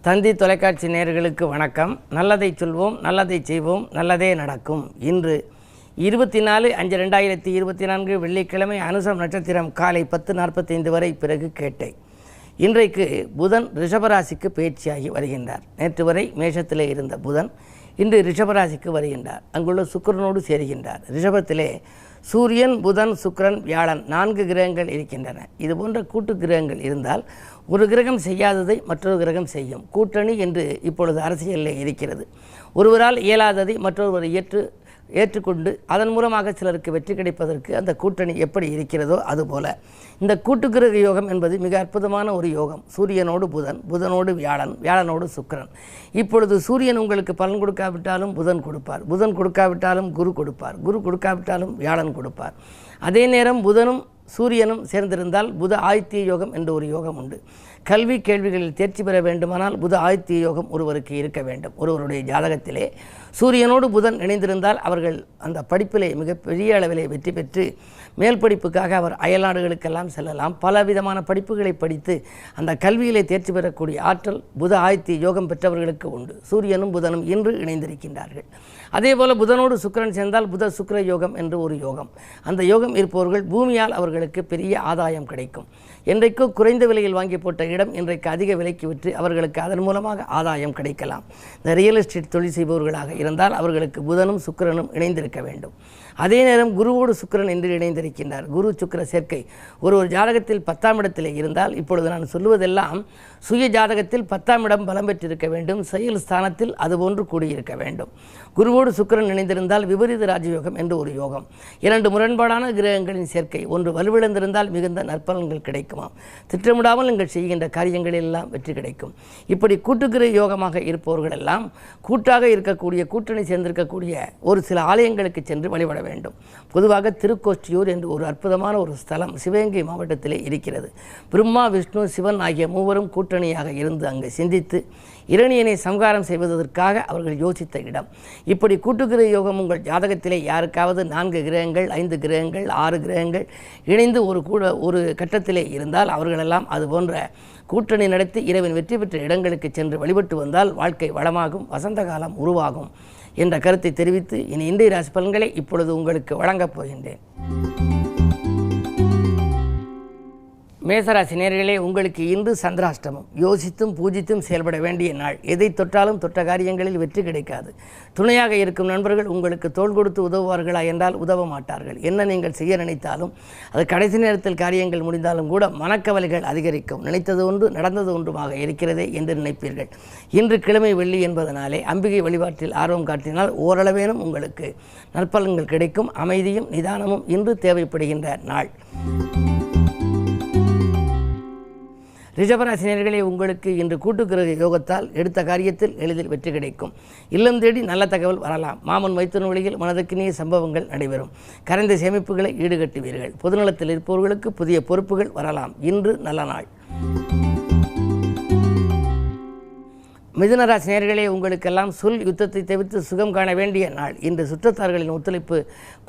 தந்தி தொலைக்காட்சி நேயர்களுக்கு வணக்கம். நல்லதை சொல்வோம், நல்லதை செய்வோம், நல்லதே நடக்கும். இன்று 24/5/2024 வெள்ளிக்கிழமை அனுசம் நட்சத்திரம் காலை 10:45 வரை பிறகு கேட்டை. இன்றைக்கு புதன் ரிஷபராசிக்கு பயிற்சியாகி வருகின்றார். நேற்று வரை மேஷத்திலே இருந்த புதன் இன்று ரிஷபராசிக்கு வருகின்றார். அங்குள்ள சுக்கிரனோடு சேருகின்றார். ரிஷபத்திலே சூரியன், புதன், சுக்கிரன், வியாழன் 4 கிரகங்கள் இருக்கின்றன. இதுபோன்ற கூட்டு கிரகங்கள் இருந்தால் ஒரு கிரகம் செய்யாததை மற்றொரு கிரகம் செய்யும். கூட்டணி என்று இப்பொழுது அரசியலில் இருக்கிறது. ஒருவரால் இயலாததை மற்றொருவர் ஏற்றுக்கொண்டு அதன் மூலமாக சிலருக்கு வெற்றி கிடைப்பதற்கு அந்த கூட்டணி எப்படி இருக்கிறதோ அதுபோல இந்த கூட்டுக்கிரக யோகம் என்பது மிக அற்புதமான ஒரு யோகம். சூரியனோடு புதன், புதனோடு வியாழன், வியாழனோடு சுக்கிரன். இப்பொழுது சூரியன் உங்களுக்கு பலன் கொடுக்காவிட்டாலும் புதன் கொடுப்பார், புதன் கொடுக்காவிட்டாலும் குரு கொடுப்பார், குரு கொடுக்காவிட்டாலும் வியாழன் கொடுப்பார். அதே நேரம் புதனும் சூரியனும் சேர்ந்திருந்தால் புத ஆதித்ய யோகம் என்ற ஒரு யோகம் உண்டு. கல்வி கேள்விகளில் தேர்ச்சி பெற வேண்டுமானால் புத ஆதித்ய யோகம் ஒருவருக்கு இருக்க வேண்டும். ஒருவருடைய ஜாதகத்திலே சூரியனோடு புதன் இணைந்திருந்தால் அவர்கள் அந்த படிப்பிலே மிகப்பெரிய அளவிலே வெற்றி பெற்று மேல் படிப்புக்காக அவர் அயல்நாடுகளுக்கெல்லாம் செல்லலாம். பலவிதமான படிப்புகளை படித்து அந்த கல்வியிலே தேர்ச்சி பெறக்கூடிய ஆற்றல் புத ஆதித்ய யோகம் பெற்றவர்களுக்கு உண்டு. சூரியனும் புதனும் இன்று இணைந்திருக்கின்றார்கள். அதேபோல் புதனோடு சுக்கிரன் சேர்ந்தால் புத சுக்கிர யோகம் என்று ஒரு யோகம். அந்த யோகம் இருப்பவர்கள் பூமியால் அவர்களுக்கு பெரிய ஆதாயம் கிடைக்கும். என்றைக்கோ குறைந்த விலையில் வாங்கி போட்ட இடம் இன்றைக்கு அதிக விலைக்கு விற்று அவர்களுக்கு அதன் மூலமாக ஆதாயம் கிடைக்கலாம். இந்த ரியல் எஸ்டேட் தொழில் செய்பவர்களாக இருந்தால் அவர்களுக்கு புதனும் சுக்கிரனும் இணைந்திருக்க வேண்டும். அதே நேரம் குருவோடு சுக்கிரன் என்று இணைந்திருக்கின்றார். குரு சுக்கிர சேர்க்கை ஒரு ஜாதகத்தில் 10ஆம் இடத்திலே இருந்தால், இப்பொழுது நான் சொல்லுவதெல்லாம் சுய ஜாதகத்தில் 10ஆம் இடம் பலம் பெற்றிருக்க வேண்டும். செயல் ஸ்தானத்தில் அதுபோன்று கூடியிருக்க வேண்டும். குருவோடு சுக்கிரன் இணைந்திருந்தால் விபரீத ராஜயோகம் என்று ஒரு யோகம். 2 முரண்பாடான கிரகங்களின் சேர்க்கை. ஒன்று வலுவிழந்திருந்தால் மிகுந்த நற்பலன்கள் கிடைக்குமாம். திட்டமிடாமல் நீங்கள் செய்கின்ற காரியங்களெல்லாம் வெற்றி கிடைக்கும். இப்படி கூட்டுக்கிற யோகமாக இருப்பவர்கள் எல்லாம் கூட்டாக இருக்கக்கூடிய கூட்டணி சேர்ந்திருக்கக்கூடிய ஒரு சில ஆலயங்களுக்கு சென்று வழிபட வேண்டும். பொதுவாக திருக்கோஷ்டியூர் என்று ஒரு அற்புதமான ஒரு ஸ்தலம் சிவகங்கை மாவட்டத்திலே இருக்கிறது. பிரம்மா, விஷ்ணு, சிவன் ஆகிய மூவரும் கூட்டணியாக இருந்து அங்கு சிந்தித்து இரணியனை சம்ஹாரம் செய்வதற்காக அவர்கள் யோசித்த இடம். இப்படி கூட்டுக்கிற யோகம் உங்கள் ஜாதகத்திலே யாருக்காவது 4 கிரகங்கள், 5 கிரகங்கள், 6 கிரகங்கள் இணைந்து ஒரு கட்டத்திலே இருந்தால் அவர்களெல்லாம் அதுபோன்ற கூட்டணி நடத்தி இறைவன் வெற்றி பெற்ற இடங்களுக்கு சென்று வழிபட்டு வந்தால் வாழ்க்கை வளமாகும், வசந்த காலம் உருவாகும் என்ற கருத்தை தெரிவித்து இன்றைய ராசி பலன்களை இப்பொழுது உங்களுக்கு வழங்கப் போகின்றேன். மேசராசி நேயர்களே, உங்களுக்கு இன்று சந்திராஷ்டமம். யோசித்தும் பூஜித்தும் செயல்பட வேண்டிய நாள். எதை தொட்டாலும் தொட்ட காரியங்களில் வெற்றி கிடைக்காது. துணையாக இருக்கும் நண்பர்கள் உங்களுக்கு தோள் கொடுத்து உதவுவார்களா என்றால் உதவ மாட்டார்கள். என்ன நீங்கள் செய்ய நினைத்தாலும் அது கடைசி நேரத்தில் காரியங்கள் முடிந்தாலும் கூட மனக்கவலைகள் அதிகரிக்கும். நினைத்தது ஒன்று நடந்தது ஒன்றுமாக இருக்கிறதே என்று நினைப்பீர்கள். இன்று கிழமை வெள்ளி என்பதனாலே அம்பிகை வழிபாட்டில் ஆர்வம் காட்டினால் ஓரளவேனும் உங்களுக்கு நற்பலன்கள் கிடைக்கும். அமைதியும் நிதானமும் இன்று தேவைப்படுகின்ற நாள். ரிஷபராசினியர்களே, உங்களுக்கு இன்று கூட்டுக்கிரக யோகத்தால் எடுத்த காரியத்தில் எளிதில் வெற்றி கிடைக்கும். இல்லம் தேடி நல்ல தகவல் வரலாம். மாமன் மைத்துன வழியில் மனதுக்கினிய சம்பவங்கள் நடைபெறும். கரைந்த சேமிப்புகளை ஈடுகட்டுவீர்கள். பொதுநலத்தில் இருப்பவர்களுக்கு புதிய பொறுப்புகள் வரலாம். இன்று நல்ல நாள். மிதுனராசி நேயர்களே, உங்களுக்கெல்லாம் சொல் யுத்தத்தை தவிர்த்து சுகம் காண வேண்டிய நாள். இன்று சுற்றத்தார்களின் ஒத்துழைப்பு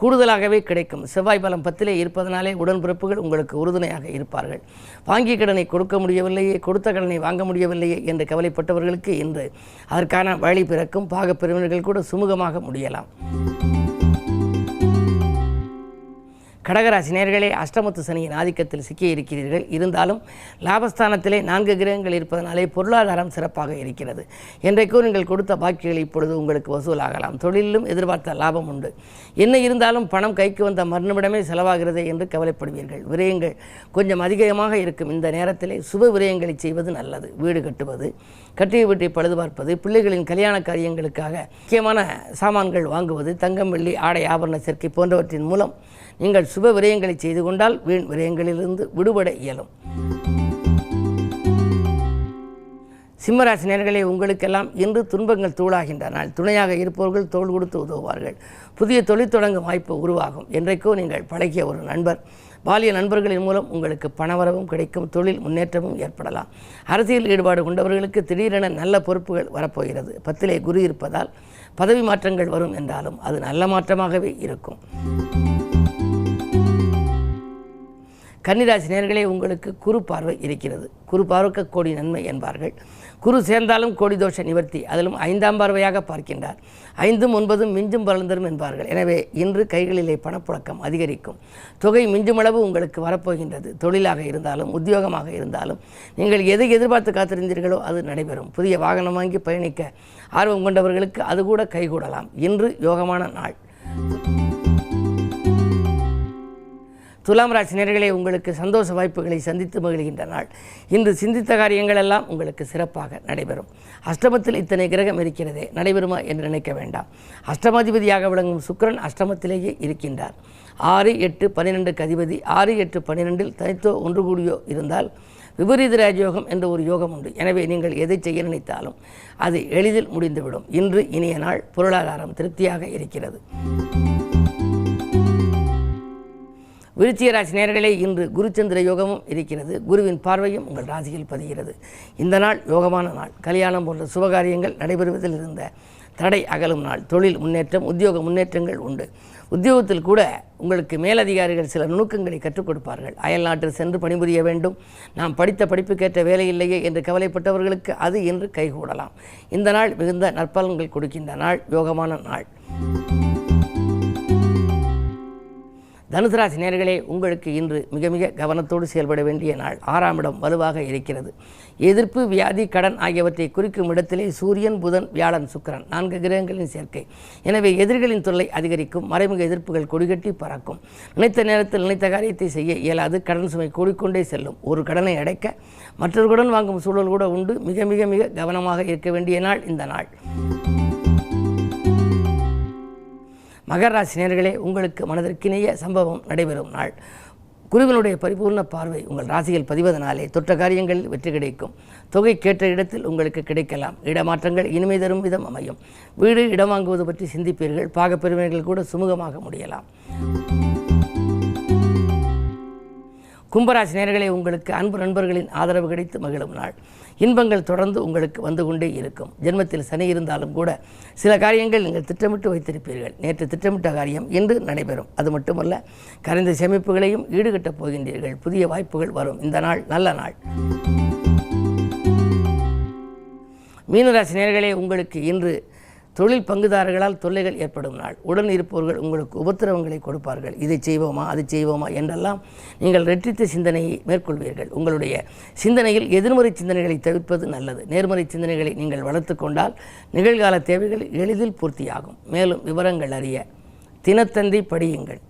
கூடுதலாகவே கிடைக்கும். செவ்வாய் பலம் 10லே இருப்பதனாலே உடன்பிறப்புகள் உங்களுக்கு உறுதுணையாக இருப்பார்கள். வாங்கிய கடனை கொடுக்க முடியவில்லையே, கொடுத்த கடனை வாங்க முடியவில்லையே என்று கவலைப்பட்டவர்களுக்கு இன்று அதற்கான வழி பிறக்கும். பாகப்பிரிவினர்கள் கூட சுமூகமாக முடியலாம். கடகராசி நேயர்களே, அஷ்டமத்து சனியின் ஆதிக்கத்தில் சிக்கியிருக்கிறீர்கள். இருந்தாலும் லாபஸ்தானத்திலே 4 கிரகங்கள் இருப்பதனாலே பொருளாதாரம் சிறப்பாக இருக்கிறது. என்றைக்கோ நீங்கள் கொடுத்த பாக்கிகள் இப்பொழுது உங்களுக்கு வசூலாகலாம். தொழிலிலும் எதிர்பார்த்த லாபம் உண்டு. என்ன இருந்தாலும் பணம் கைக்கு வந்த மறுநிமிடமே செலவாகிறது என்று கவலைப்படுவீர்கள். விரயங்கள் கொஞ்சம் அதிகமாக இருக்கும். இந்த நேரத்திலே சுப விரயங்களை செய்வது நல்லது. வீடு கட்டுவது, கட்டிய வீட்டை பழுது பார்ப்பது, பிள்ளைகளின் கல்யாண காரியங்களுக்காக முக்கியமான சாமான்கள் வாங்குவது, தங்கம், வெள்ளி, ஆடை, ஆபரண சேர்க்கை போன்றவற்றின் மூலம் நீங்கள் சுப விரயங்களை செய்து கொண்டால் வீண் விரயங்களிலிருந்து விடுபட இயலும். சிம்மராசி நேயர்களே, உங்களுக்கெல்லாம் இன்று துன்பங்கள் தூளாகின்றன. துணையாக இருப்பவர்கள் தோள் கொடுத்து உதவுவார்கள். புதிய தொழில் தொடங்கும் வாய்ப்பு உருவாகும். என்றைக்கோ நீங்கள் பழகிய ஒரு நண்பர், பாலிய நண்பர்களின் மூலம் உங்களுக்கு பணவரவும் கிடைக்கும். தொழில் முன்னேற்றமும் ஏற்படலாம். அரசியல் ஈடுபாடு கொண்டவர்களுக்கு திடீரென நல்ல பொறுப்புகள் வரப்போகிறது. 10லே குரு இருப்பதால் பதவி மாற்றங்கள் வரும் என்றாலும் அது நல்ல மாற்றமாகவே இருக்கும். கன்னிராசி நேயர்களே, உங்களுக்கு குரு பார்வை இருக்கிறது. குரு பார்க்க கோடி நன்மை என்பார்கள். குரு சேர்ந்தாலும் கோடி தோஷ நிவர்த்தி, அதிலும் 5ஆம் பார்வையாக பார்க்கின்றார். 5ம் 9ம் மிஞ்சும் பலந்தரும் என்பார்கள். எனவே இன்று கைகளிலே பணப்புழக்கம் அதிகரிக்கும். தொகை மிஞ்சுமளவு உங்களுக்கு வரப்போகின்றது. தொழிலாக இருந்தாலும் உத்தியோகமாக இருந்தாலும் நீங்கள் எதை எதிர்பார்த்து காத்திருந்தீர்களோ அது நடைபெறும். புதிய வாகனம் வாங்கி பயணிக்க ஆர்வம் கொண்டவர்களுக்கு அது கூட கைகூடலாம். இன்று யோகமான நாள். துலாம் ராசி நேயர்களே, உங்களுக்கு சந்தோஷ வாய்ப்புகளை சந்தித்து மகிழ்கின்ற நாள். இன்று சிந்தித்த காரியங்கள் எல்லாம் உங்களுக்கு சிறப்பாக நடைபெறும். அஷ்டமத்தில் இத்தனை கிரகம் இருக்கிறதே, நடைபெறுமா என்று நினைக்க வேண்டாம். அஷ்டமாதிபதியாக விளங்கும் சுக்கிரன் அஷ்டமத்திலேயே இருக்கின்றார். 6, 8, 12க்கு அதிபதி. 6, 8, 12இல் தனித்தோ ஒன்று கூடியோ இருந்தால் விபரீத ராஜயோகம் என்ற ஒரு யோகம் உண்டு. எனவே நீங்கள் எதை செய்ய நினைத்தாலும் அது எளிதில் முடிந்துவிடும். இன்று இனிய நாள். பொருளாதாரம் திருப்தியாக இருக்கிறது. விருச்சிக ராசி நேயர்களே, இன்று குருச்சந்திர யோகமும் இருக்கிறது. குருவின் பார்வையும் உங்கள் ராசியில் பதிகிறது. இந்த நாள் யோகமான நாள். கல்யாணம் போன்ற சுபகாரியங்கள் நடைபெறுவதில் இருந்த தடை அகலும் நாள். தொழில் முன்னேற்றம், உத்தியோக முன்னேற்றங்கள் உண்டு. உத்தியோகத்தில் கூட உங்களுக்கு மேலதிகாரிகள் சில நுணுக்கங்களை கற்றுக் கொடுப்பார்கள். அயல் நாட்டில் சென்று பணிபுரிய வேண்டும், நாம் படித்த படிப்புக்கேற்ற வேலை இல்லையே என்று கவலைப்பட்டவர்களுக்கு அது இன்று கைகூடலாம். இந்த நாள் மிகுந்த நற்பலன்கள் கொடுக்கின்ற நாள். யோகமான நாள். தனுசு ராசி நேயர்களே, உங்களுக்கு இன்று மிக மிக கவனத்தோடு செயல்பட வேண்டிய நாள். 6ஆம் இடம் வலுவாக இருக்கிறது. எதிர்ப்பு, வியாதி, கடன் ஆகியவற்றை குறிக்கும் இடத்திலே சூரியன், புதன், வியாழன், சுக்கிரன் 4 கிரகங்களின் சேர்க்கை. எனவே எதிரிகளின் தொல்லை அதிகரிக்கும். மறைமுக எதிர்ப்புகள் கொடிகட்டி பறக்கும். நினைத்த நேரத்தில் நினைத்த காரியத்தை செய்ய இயலாது. கடன் சுமை கூடிக்கொண்டே செல்லும். ஒரு கடனை அடைக்க மற்றொரு கடன் வாங்கும் சூழல் கூட உண்டு. மிக மிக மிக கவனமாக இருக்க வேண்டிய நாள் இந்த நாள். மகர ராசி நேயர்களே, உங்களுக்கு மனதிற்கிணைய சம்பவம் நடைபெறும் நாள். குருவினுடைய பரிபூர்ண பார்வை உங்கள் ராசியில் பதிவதனாலே தொற்ற காரியங்களில் வெற்றி கிடைக்கும். தொகை கேட்ட இடத்தில் உங்களுக்கு கிடைக்கலாம். இடமாற்றங்கள் இனிமை தரும் விதம் அமையும். வீடு, இடம் வாங்குவது பற்றி சிந்திப்பீர்கள். பாகப்பெருமைகள் கூட சுமூகமாக முடியலாம். கும்பராசி நேயர்களே, உங்களுக்கு அன்பு நண்பர்களின் ஆதரவு கிடைத்து மகிழும் நாள். இன்பங்கள் தொடர்ந்து உங்களுக்கு வந்து கொண்டே இருக்கும். ஜென்மத்தில் சனி இருந்தாலும் கூட சில காரியங்கள் நீங்கள் திட்டமிட்டு வைத்திருப்பீர்கள். நேற்று திட்டமிட்ட காரியம் இன்று நடைபெறும். அது மட்டுமல்ல, கரைந்த சேமிப்புகளையும் ஈடுகட்டப் போகின்றீர்கள். புதிய வாய்ப்புகள் வரும். இந்த நாள் நல்ல நாள். மீனராசி நேயர்களே, உங்களுக்கு இன்று தொழில் பங்குதாரர்களால் தொல்லைகள் ஏற்படும் நாள். உடன் இருப்பவர்கள் உங்களுக்கு உபத்திரவங்களை கொடுப்பார்கள். இதை செய்வோமா, அது செய்வோமா என்றெல்லாம் நீங்கள் ரெட்டித்த சிந்தனையை மேற்கொள்வீர்கள். உங்களுடைய சிந்தனையில் எதிர்மறை சிந்தனைகளை தவிர்ப்பது நல்லது. நேர்மறை சிந்தனைகளை நீங்கள் வளர்த்து கொண்டால் நிகழ்கால தேவைகள் எளிதில் பூர்த்தியாகும். மேலும் விவரங்கள் அறிய தினத்தந்தி படியுங்கள்.